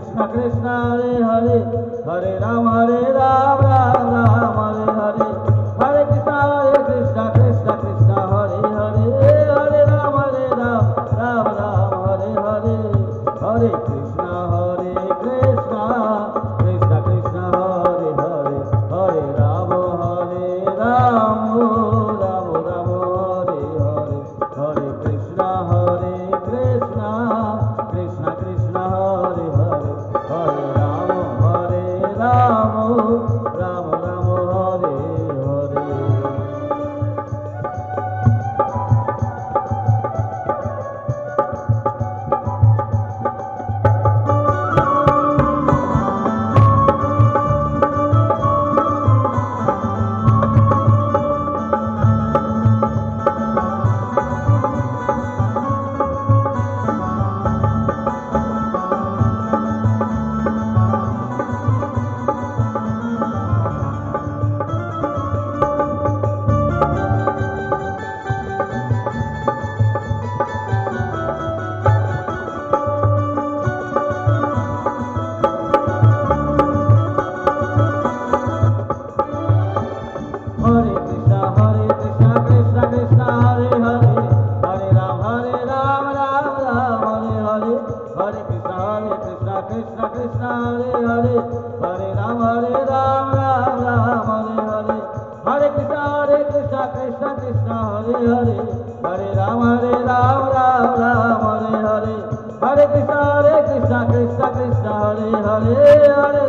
Krishna Krishna Hare Hare Hare Ram Ram Ram Hare Hare Hare Krishna Krishna Krishna Hare Hare Hare Ram Ram Ram Hare Hare Hare Krishna Krishna Krishna Hare Hare Hare Ram Ram Ram Hare Hare Hare Krishna Krishna Krishna Krishna Hare Hare Hare Ram Ram Ram Hare Hare Krishna Krishna Hare Hare Hare Ram Ram Ram Hare Hare Hare Krishna Krishna Krishna Hare Hare Hare Ram Ram Ram Hare Hare Hare Krishna Krishna Krishna Hare Hare Hare